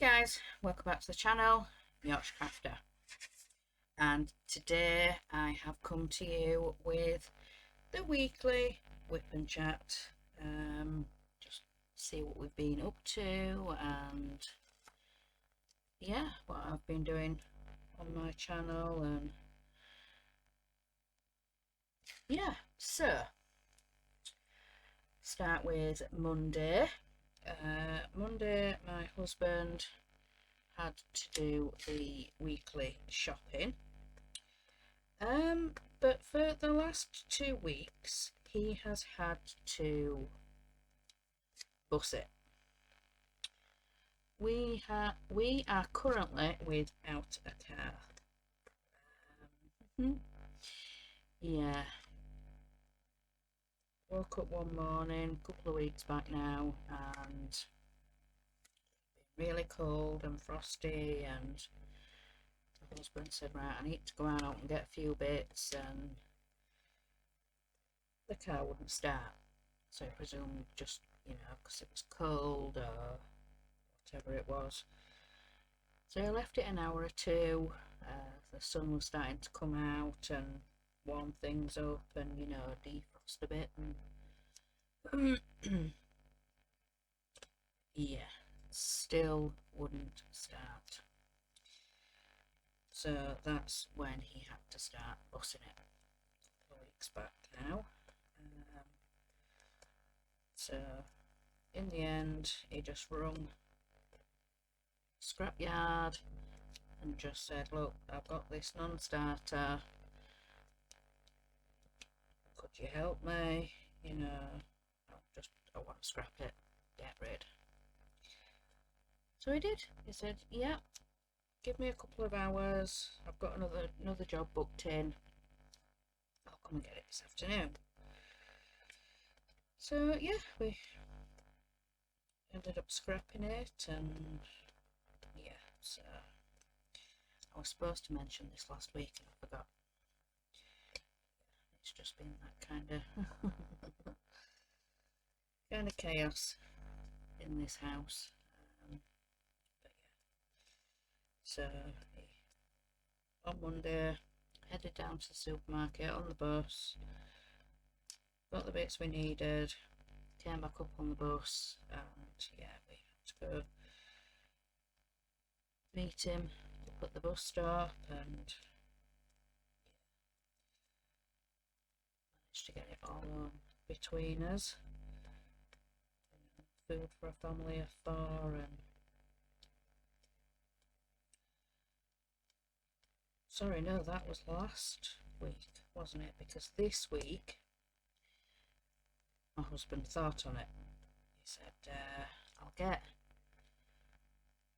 guys, welcome back to the channel, Yorkshire Crafter, and today I have come to you with the weekly Whip and Chat. Just see what we've been up to and yeah, what I've been doing on my channel, and yeah, so start with Monday. Monday my husband had to do the weekly shopping, but for the last 2 weeks he has had to bus it. We are currently without a car. Yeah, woke up one morning a couple of weeks back now and it's been really cold and frosty, and my husband said, right, I need to go out and get a few bits, and the car wouldn't start, so I presume just, you know, because it was cold or whatever it was. So I left it an hour or two. The sun was starting to come out and warm things up and, you know, defrost a bit, and yeah, still wouldn't start. So that's when he had to start bussing it a couple of weeks back now. So in the end he just rung scrapyard and just said, look, I've got this non-starter, could you help me, you know, I want to scrap it, get rid. So he did. He said, yeah, give me a couple of hours, I've got another job booked in, I'll come and get it this afternoon. So yeah, we ended up scrapping it, and yeah, so I was supposed to mention this last week and I forgot. It's just been that kind of chaos in this house. But yeah, so on Monday headed down to the supermarket on the bus, got the bits we needed, came back up on the bus, and yeah, we had to go meet him up at the bus stop, and managed to get it all on between us. Food for a family of 4, and sorry, no, that was last week, wasn't it? Because this week my husband thought on it. He said, I'll get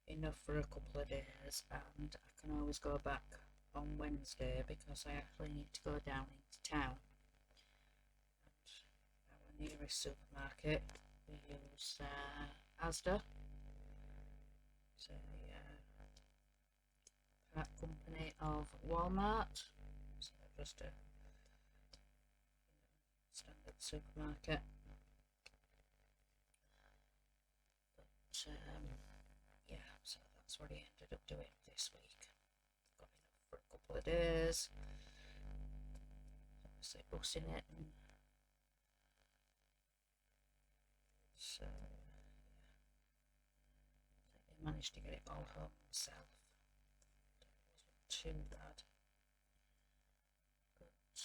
enough for a couple of days and I can always go back on Wednesday because I actually need to go down into town. And our nearest supermarket, we use Asda. It's a part company of Walmart, so just a standard supermarket. But yeah, so that's what he ended up doing this week. Got enough for a couple of days. Obviously bussing it, and so he managed to get it all home himself. It wasn't too bad. But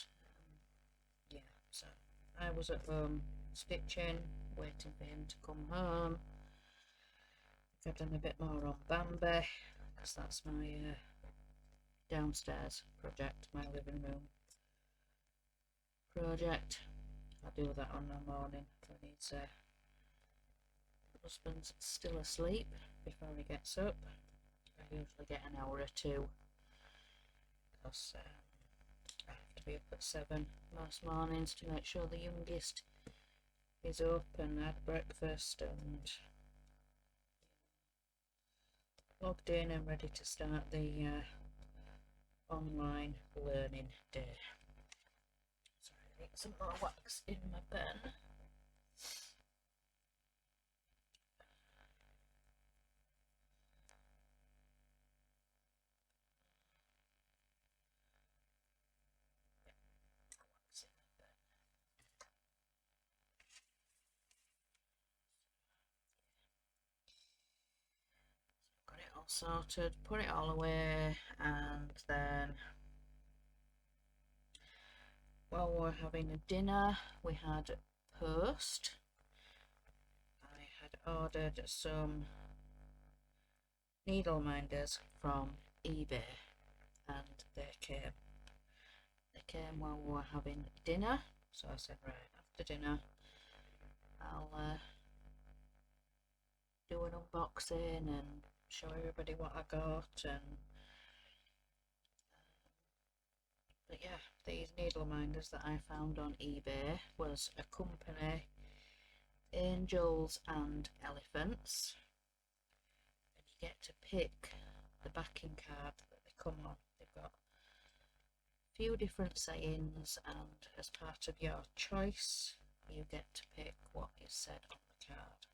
yeah, so I was at home stitching, waiting for him to come home. I've done a bit more on Bambi because that's my downstairs project, my living room project. I do that on the morning when he's husband's still asleep before he gets up. I usually get an hour or two because I have to be up at 7 most mornings to make sure the youngest is up and had breakfast and logged in and ready to start the online learning day. Sorry, I need some more wax in my pen. all sorted, put it all away, and then while we were having a dinner, we had post. I had ordered some needle minders from eBay, and they came. They came while we were having dinner, so I said, right, after dinner, I'll do an unboxing and show everybody what I got. And but yeah, these needle minders that I found on eBay was a company, Angels and Elephants, and you get to pick the backing card that they come on. They've got a few different sayings, and as part of your choice you get to pick what is said on the card.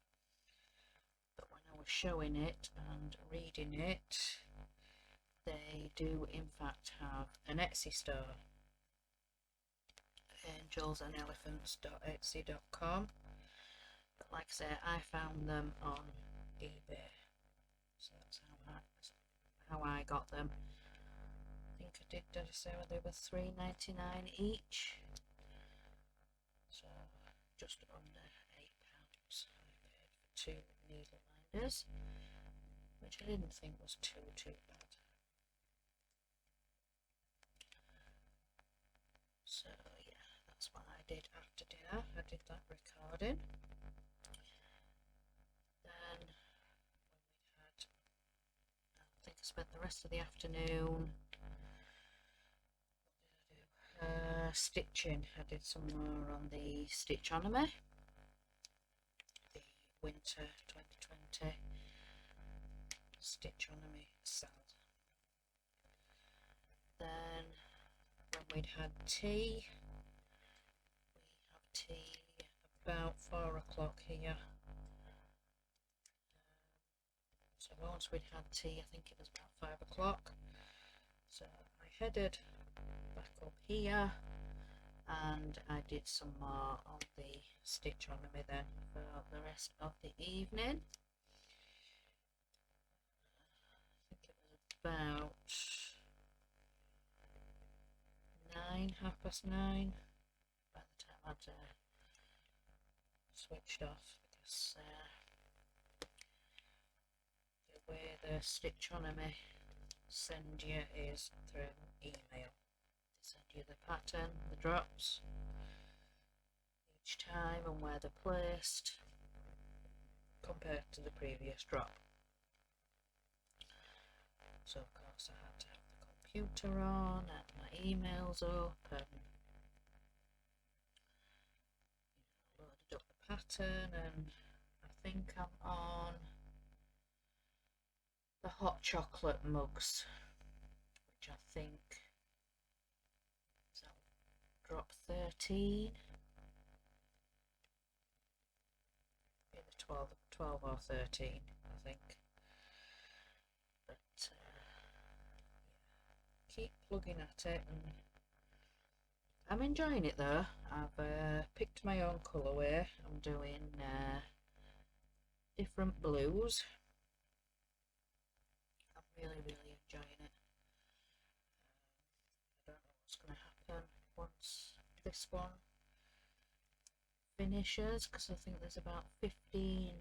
But when I was showing it and reading it, they do in fact have an Etsy store, angelsandelephants.etsy.com. But like I say, I found them on eBay, so that's how I got them. I think I did I say they were £3.99 each, so just under £8 I paid for 2 needle minders, which I didn't think was too bad. So yeah, that's what I did after dinner. I did that recording. Then when we had, I think I spent the rest of the afternoon, what did I do? Stitching. I did some more on the Stitchonomy, the winter 2020 Stitchonomy sale. Then when we'd had tea, we have tea about 4 o'clock here. So once we'd had tea, I think it was about 5 o'clock. So I headed back up here and I did some more on the Stitchonomy then for the rest of the evening. I think it was about 9:30 by the time I'd switched off, because the way the Stitchonomy send you is through email. They send you the pattern, the drops, each time and where they're placed compared to the previous drop. So of course I had to have the computer on and my emails up and loaded up the pattern, and I think I'm on the hot chocolate mugs, which I think is that drop 13, either 12 or 13 I think. But keep plugging at it, and I'm enjoying it though. I've picked my own colourway. I'm doing different blues. I'm really enjoying it. I don't know what's going to happen once this one finishes, because I think there's about 15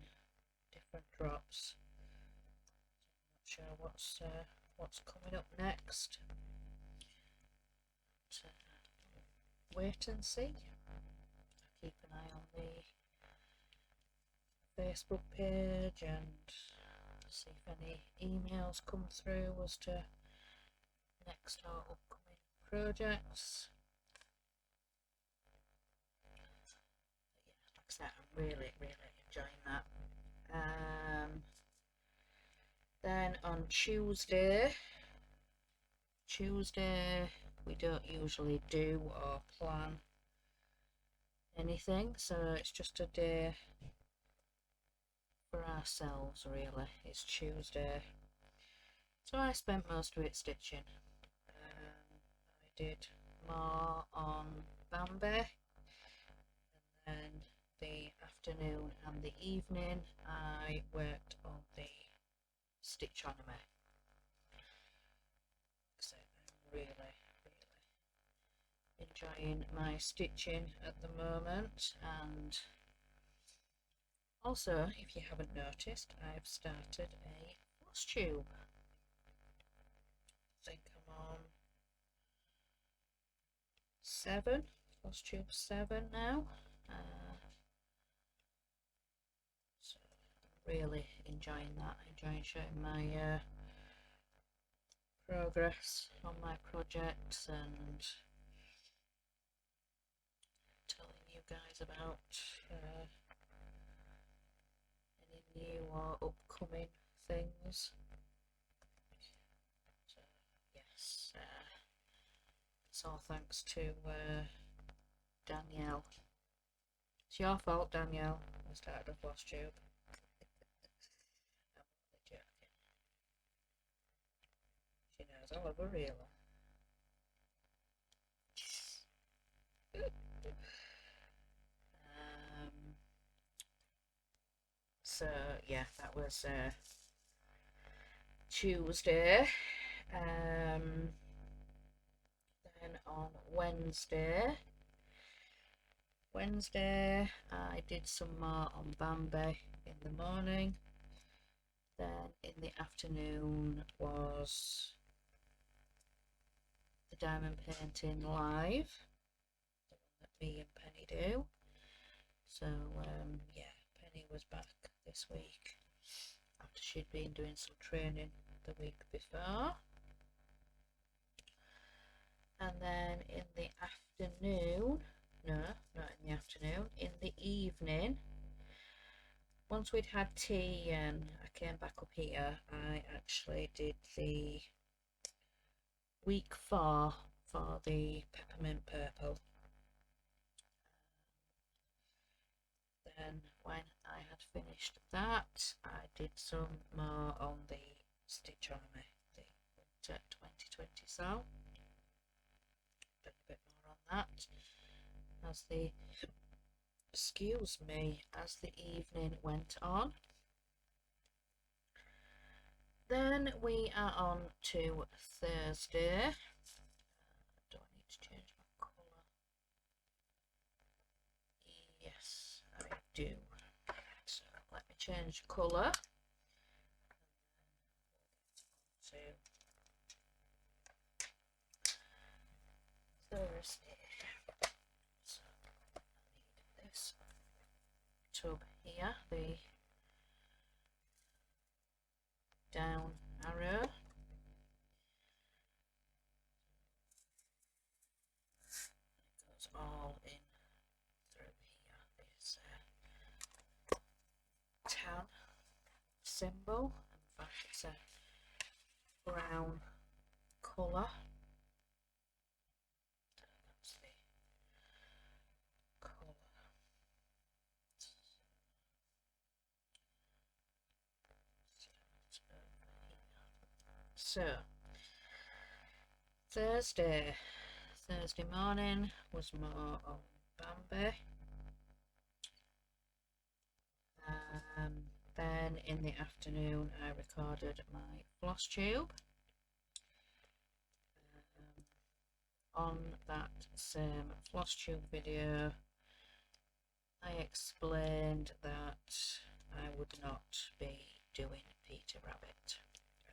different drops. So I'm not sure what's coming up next. But, wait and see. Keep an eye on the Facebook page and see if any emails come through as to next or upcoming projects. But yeah, like I said, I'm really enjoying that. Then on Tuesday we don't usually do or plan anything, so it's just a day for ourselves really. It's Tuesday, so I spent most of it stitching. I did more on Bambi, and then the afternoon and the evening I worked on the stitch on me. So I'm really enjoying my stitching at the moment. And also, if you haven't noticed, I've started a floss tube. I think I'm on 7, floss tube 7 now. So I'm really enjoying that, enjoying showing my progress on my projects and telling you guys about any new or upcoming things. So yes, it's all thanks to Danielle. It's your fault, Danielle. I started a floss tube. I'm only joking. She knows I love a reeler. So yeah, that was Tuesday. Then on Wednesday I did some more on Bambi in the morning. Then in the afternoon was the diamond painting live, the one that me and Penny do. So yeah, Penny was back this week after she'd been doing some training the week before. And then in the afternoon, no, not in the afternoon, in the evening, once we'd had tea and I came back up here, I actually did the week 4 for the peppermint purple. Then when I had finished that, I did some more on the stitch on me, the winter 2020 sale. Done a bit more on that as the as the evening went on. Then we are on to Thursday. Do I need to change my colour? Yes, I do. So let me change colour. So Thursday. So I need this tub here, the down arrow. It goes all in through here. This tan symbol. In fact, it's a brown colour. That's the colour. So Thursday morning was more on Bambi. Then in the afternoon I recorded my floss tube. On that same floss tube video I explained that I would not be doing Peter Rabbit. I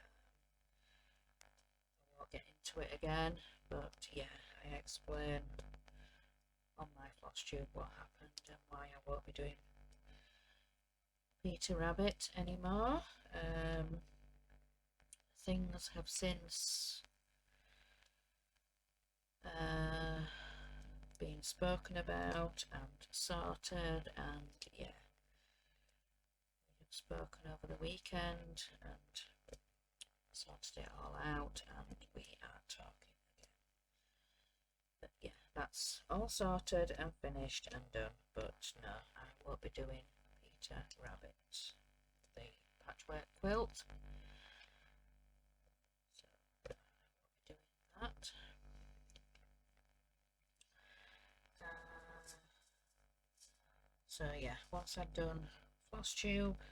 won't get into it again, but yeah, I explained on my floss tube what happened and why I won't be doing Peter Rabbit anymore. Things have since been spoken about and sorted, and yeah, we have spoken over the weekend and sorted it all out, and we are talking again. But yeah, that's all sorted and finished and done. But no, I won't be doing Peter Rabbit, the patchwork quilt. So I won't be doing that. So yeah, once I'd done floss tube,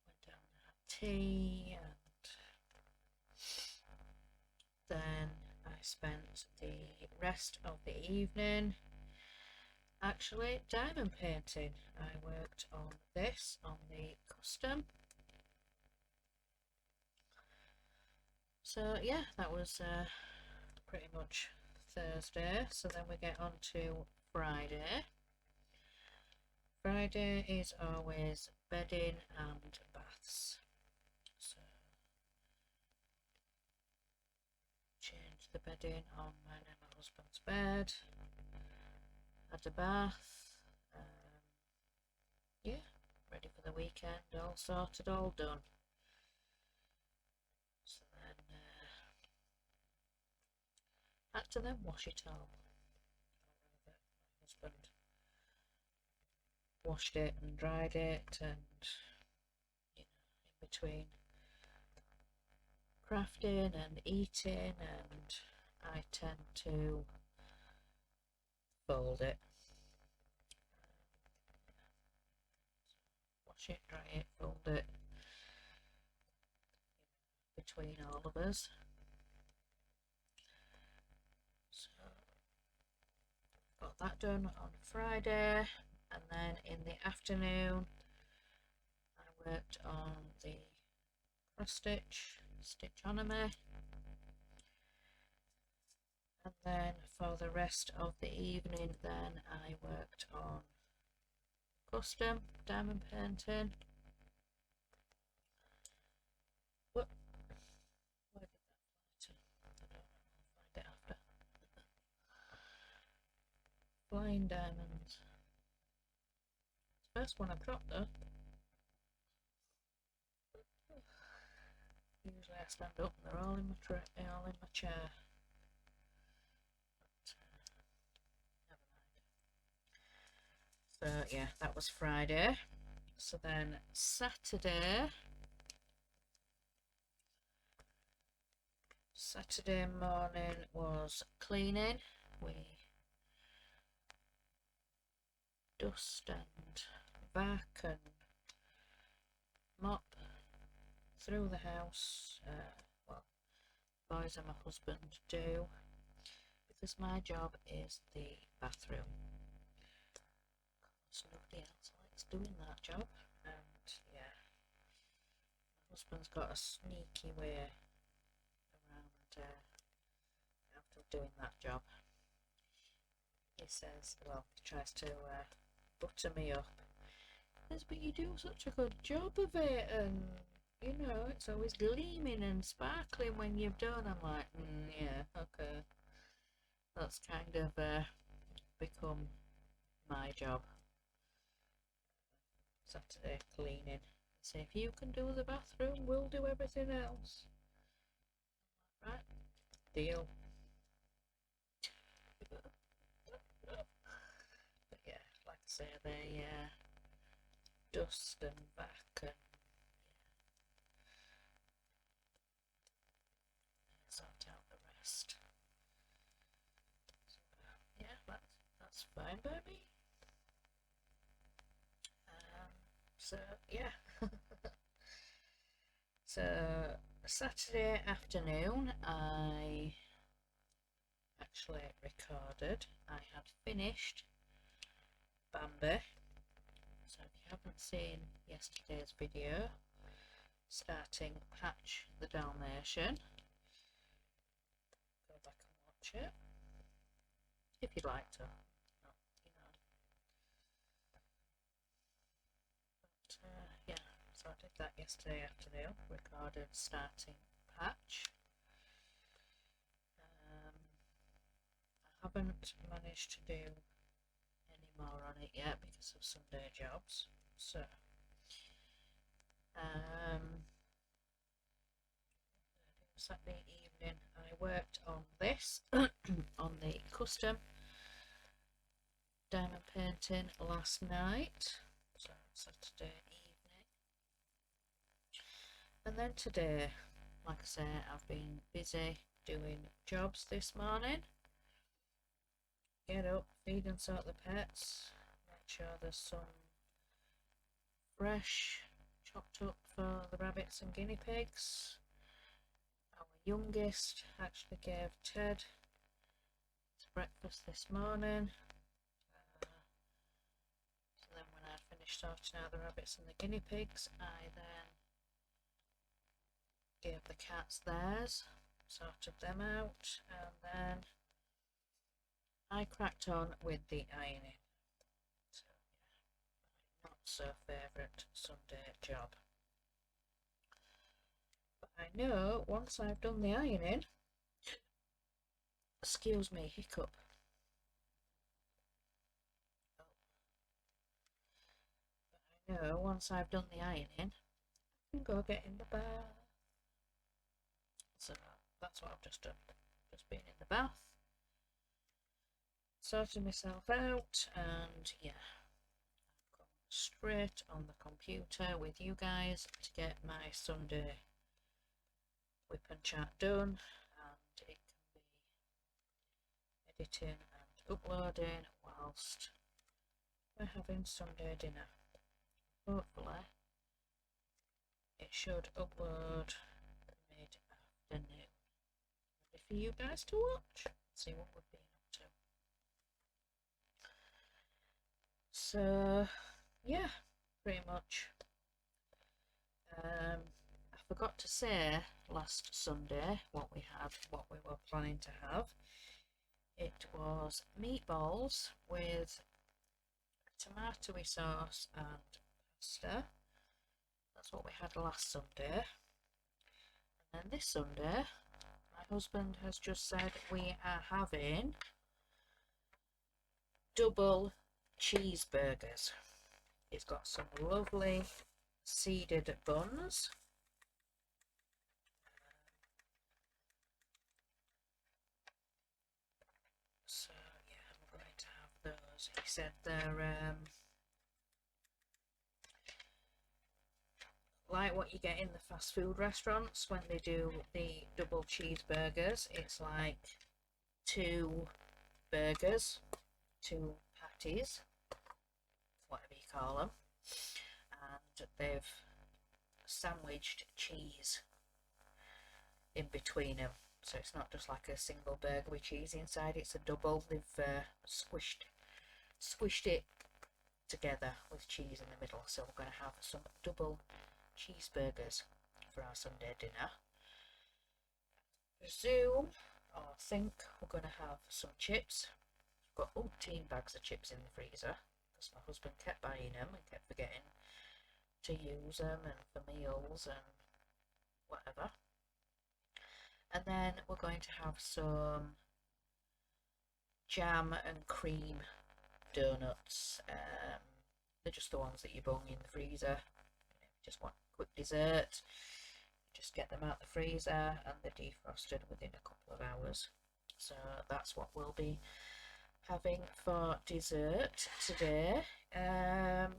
went down and had tea, and then I spent the rest of the evening actually diamond painting. I worked on this, on the custom. So yeah, that was pretty much Thursday. So then we get on to Friday. Friday is always bedding and baths. So change the bedding on mine and my husband's bed. Had a bath. Yeah, ready for the weekend. All sorted, all done. So then had to then wash it all. My husband washed it and dried it, and you know, in between crafting and eating, and I tend to fold it. Wash it, dry it, fold it between all of us. So got that done on Friday, and then in the afternoon I worked on the cross stitch stitchonomy, and then for the rest of the evening then I worked on custom diamond painting. What? Where did that fly to? I don't know. I'll find it after. Flying diamonds. First one I dropped though. Usually I stand up and they're all in my all in my chair. But, never mind. So yeah, that was Friday. So then Saturday morning was cleaning. We dust and vac and mop through the house. Well, boys and my husband do, because my job is the bathroom. So nobody else likes doing that job, and yeah, my husband's got a sneaky way around after doing that job. He says, well, he tries to butter me up. He says, but you do such a good job of it, and you know, it's always gleaming and sparkling when you've done. I'm like, yeah, okay. That's kind of become my job. Saturday cleaning. So if you can do the bathroom, we'll do everything else. Right? Deal. But yeah, like I say, they dust and vac and sort out the rest. So, yeah, that's fine by me. So yeah. So Saturday afternoon I actually recorded. I had finished Bambi. So if you haven't seen yesterday's video starting Patch the Dalmatian, go back and watch it if you'd like to. No, you know. But yeah, so I did that yesterday afternoon, recorded starting Patch. I haven't managed to do any more on it yet because of Sunday jobs. So Saturday evening I worked on this on the custom diamond painting last night, so Saturday evening, and then today, like I say, I've been busy doing jobs this morning. Get up, feed and sort the pets, make sure there's some fresh chopped up for the rabbits and guinea pigs. Our youngest actually gave Ted his breakfast this morning. So then when I'd finished sorting out the rabbits and the guinea pigs, I then gave the cats theirs, sorted them out, and then I cracked on with the ironing. So yeah, my not so favourite Sunday job. But I know once I've done the ironing, excuse me, hiccup. But I know once I've done the ironing, I can go get in the bath. So that's what I've just done. Just been in the bath, sorted myself out, and yeah, I've gone straight on the computer with you guys to get my Sunday whip and chat done, and it can be editing and uploading whilst we're having Sunday dinner. Hopefully it should upload mid-afternoon, ready for you guys to watch, see what we've been up to. So yeah, pretty much. I forgot to say last Sunday what we were planning to have. It was meatballs with tomatoey sauce and pasta. That's what we had last Sunday. And then this Sunday, my husband has just said we are having double cheeseburgers. It's got some lovely seeded buns. So yeah, I'm going to have those. He said they're like what you get in the fast food restaurants when they do the double cheeseburgers. It's like 2 burgers, 2 patties, whatever you call them, and they've sandwiched cheese in between them. So it's not just like a single burger with cheese inside, it's a double. They've squished it together with cheese in the middle. So we're going to have some double cheeseburgers for our Sunday dinner. I presume or think we're going to have some chips. I've got umpteen bags of chips in the freezer because my husband kept buying them and kept forgetting to use them and for meals and whatever. And then we're going to have some jam and cream donuts. They're just the ones that you bung in the freezer. If you just want a quick dessert, just get them out the freezer and they're defrosted within a couple of hours. So that's what we'll be having for dessert today. Trying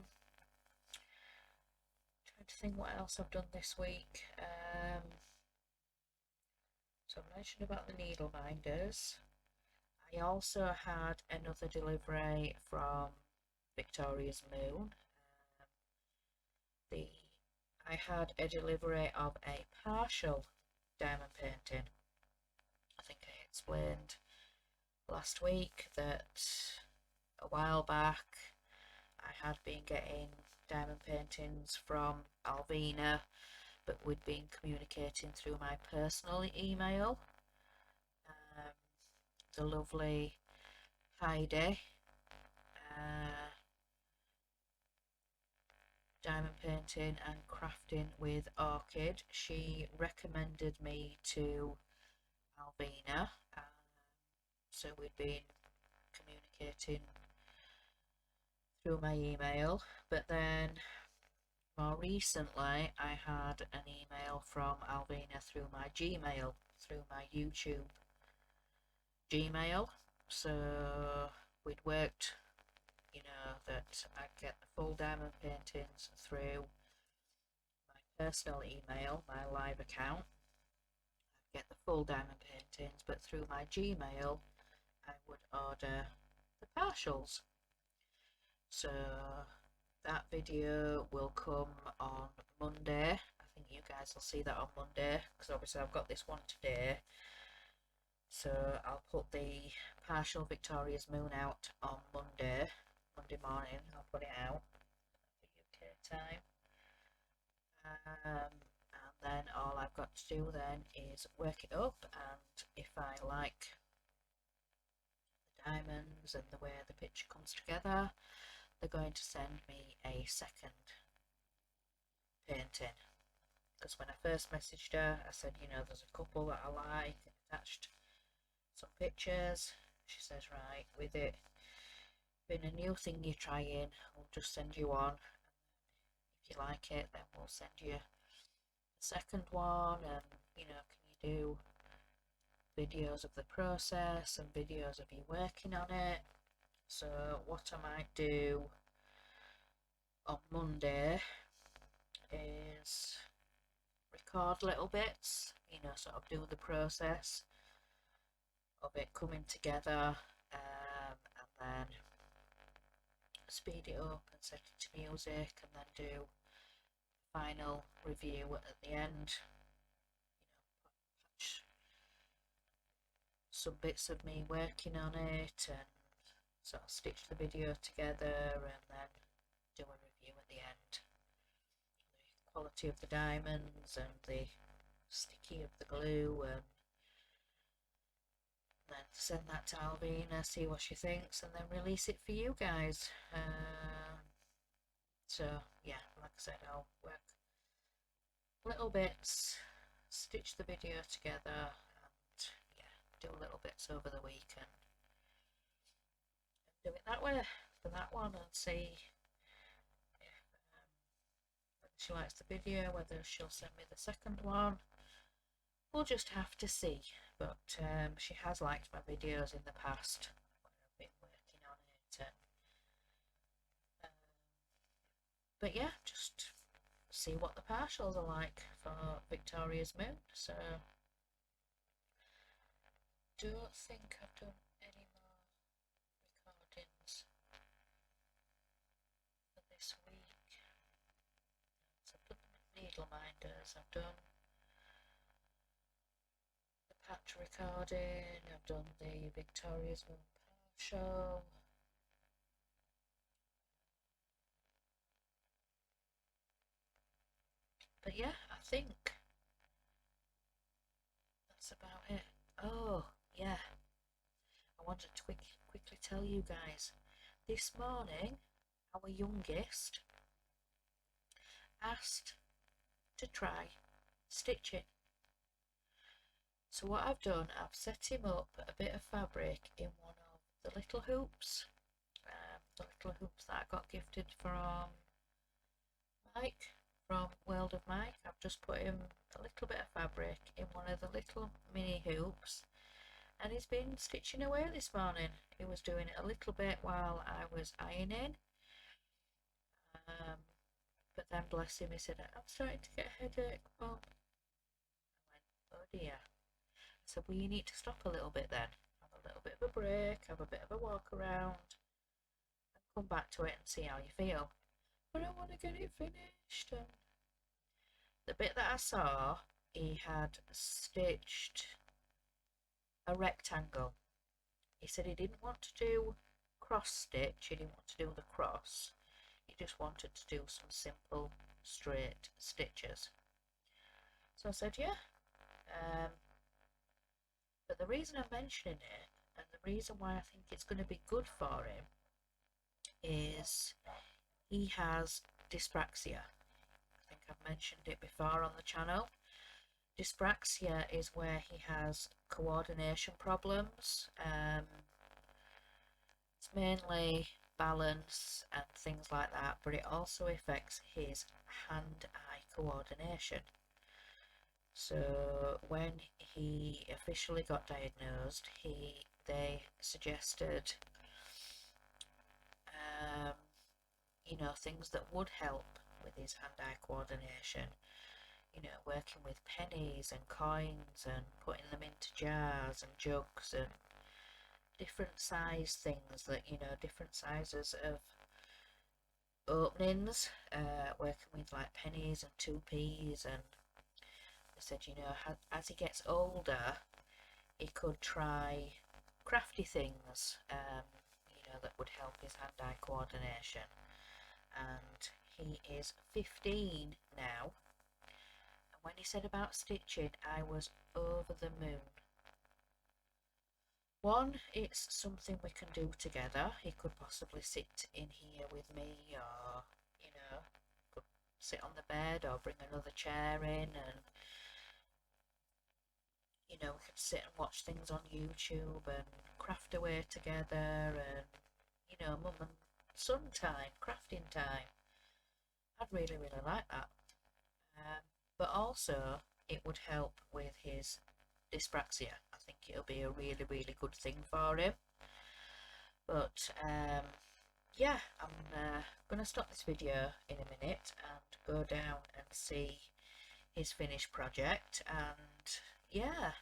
to think what else I've done this week. So I mentioned about the needle binders. I also had another delivery from Victoria's Moon. I had a delivery of a partial diamond painting. I think I explained last week that a while back I had been getting diamond paintings from Alvina, but we'd been communicating through my personal email. The lovely Heidi, diamond painting and crafting with orchid, she recommended me to Alvina, so we'd been communicating through my email, but then more recently I had an email from Alvina through my Gmail, through my YouTube Gmail. So we'd worked, you know, that I'd get the full diamond paintings through my personal email, my live account. I'd get the full diamond paintings, but through my Gmail I would order the partials. So that video will come on Monday. I think you guys will see that on Monday, because obviously I've got this one today. So I'll put the partial Victoria's moon out on Monday morning. I'll put it out for UK time. And then all I've got to do then is work it up, and if I like the diamonds and the way the picture comes together, they're going to send me a second painting. Because when I first messaged her, I said, you know, there's a couple that I like, attached some pictures. She says, right, with it being a new thing you're trying, we'll just send you on. If you like it, then we'll send you the second one, and you know, can you do videos of the process and videos of you working on it? So what I might do on Monday is record little bits, you know, sort of do the process of it coming together, and then speed it up and set it to music, and then do final review at the end. Patch some bits of me working on it and sort of stitch the video together, and then do a review at the end. The quality of the diamonds and the sticky of the glue, and then send that to Alvina, see what she thinks, and then release it for you guys. So yeah, like I said, I'll work little bits, stitch the video together, and yeah, do little bits over the week and do it that way for that one, and see if whether she likes the video, whether she'll send me the second one. We'll just have to see. But she has liked my videos in the past when I've been working on it. But yeah, just see what the partials are like for Victoria's moon. So don't think I've done any more recordings for this week. So I've done the needle minders, I've done the patch recording, I've done the Victoria's moon partial. But yeah, I think that's about it. Oh, yeah. I wanted to quickly tell you guys. This morning, our youngest asked to try stitching. So what I've done, I've set him up a bit of fabric in one of the little hoops. The little hoops that I got gifted from Mike, from World of Mike. I've just put him a little bit of fabric in one of the little mini hoops, and he's been stitching away this morning. He was doing it a little bit while I was ironing, but then bless him, he said, I'm starting to get a headache, Mum. I went, oh dear. I said, well, you need to stop a little bit then, have a little bit of a break, have a bit of a walk around, and come back to it and see how you feel. But I want to get it finished. And the bit that I saw, he had stitched a rectangle. He said he didn't want to do cross stitch, he didn't want to do the cross, he just wanted to do some simple straight stitches. So I said yeah, but the reason I'm mentioning it, and the reason why I think it's going to be good for him, is he has dyspraxia. I think I've mentioned it before on the channel. Dyspraxia is where he has coordination problems. It's mainly balance and things like that, but it also affects his hand-eye coordination. So when he officially got diagnosed, they suggested you know, things that would help with his hand-eye coordination. You know, working with pennies and coins and putting them into jars and jugs and different size things that, you know, different sizes openings, working with like pennies and 2p's, and they said, you know, as he gets older, he could try crafty things, you know, that would help his hand-eye coordination. And he is 15 now, and when he said about stitching, I was over the moon. One, it's something we can do together. He could possibly sit in here with me, or, you know, could sit on the bed or bring another chair in, and, you know, we could sit and watch things on YouTube and craft away together, and, you know, mum and son time, crafting time. I'd really, really like that. But also, it would help with his dyspraxia. I think it'll be a really, really good thing for him. But yeah, I'm gonna stop this video in a minute and go down and see his finished project, and yeah,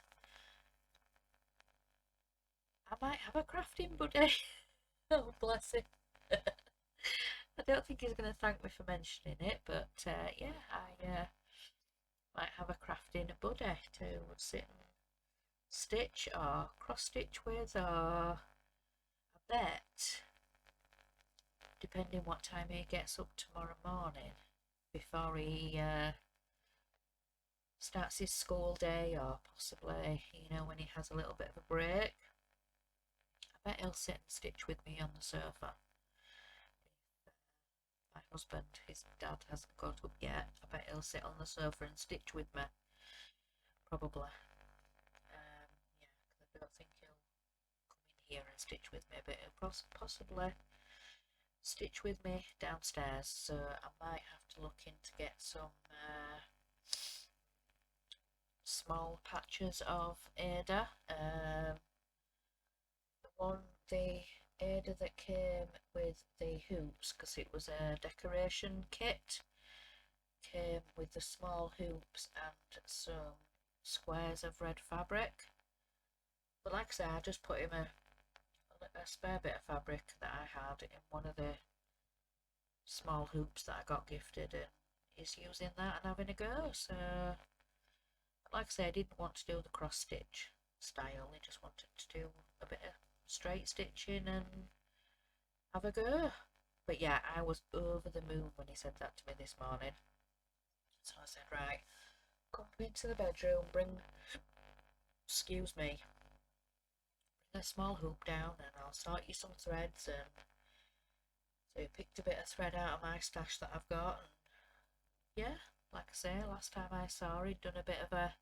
I might have a crafting buddy. Oh, bless him. I don't think he's going to thank me for mentioning it, but yeah, I might have a crafting buddy to sit and stitch or cross stitch with, or I bet, depending what time he gets up tomorrow morning, before he starts his school day, or possibly, you know, when he has a little bit of a break, I bet he'll sit and stitch with me on the sofa. My husband, his dad, hasn't got up yet. I bet he'll sit on the sofa and stitch with me, probably. Yeah, because I don't think he'll come in here and stitch with me, but he'll possibly stitch with me downstairs. So I might have to look in to get some small patches of Ada. The Ada that came with the hoops, because it was a decoration kit, came with the small hoops and some squares of red fabric. But like I say, I just put him a spare bit of fabric that I had in one of the small hoops that I got gifted, and he's using that and having a go. So like I say, I didn't want to do the cross stitch style, I just wanted to do a bit of straight stitching and have a go. But yeah, I was over the moon when he said that to me this morning. So I said, right, come into the bedroom, excuse me, bring a small hoop down and I'll start you some threads. And so he picked a bit of thread out of my stash that I've got, and yeah, like I say, last time I saw he'd done a bit of a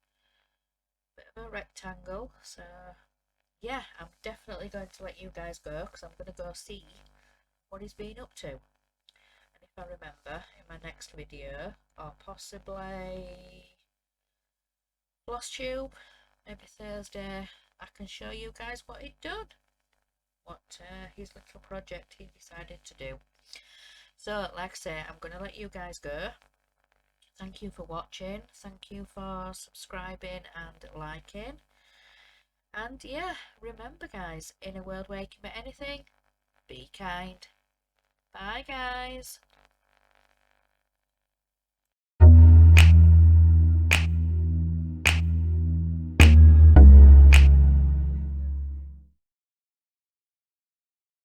rectangle. So yeah, I'm definitely going to let you guys go, because I'm going to go see what he's been up to. And if I remember, in my next video, or possibly Floss Tube, maybe Thursday, I can show you guys what he'd done, what his little project he decided to do. So like I say, I'm going to let you guys go. Thank you for watching, thank you for subscribing and liking. And yeah, remember guys, in a world where you can be anything, be kind. Bye guys.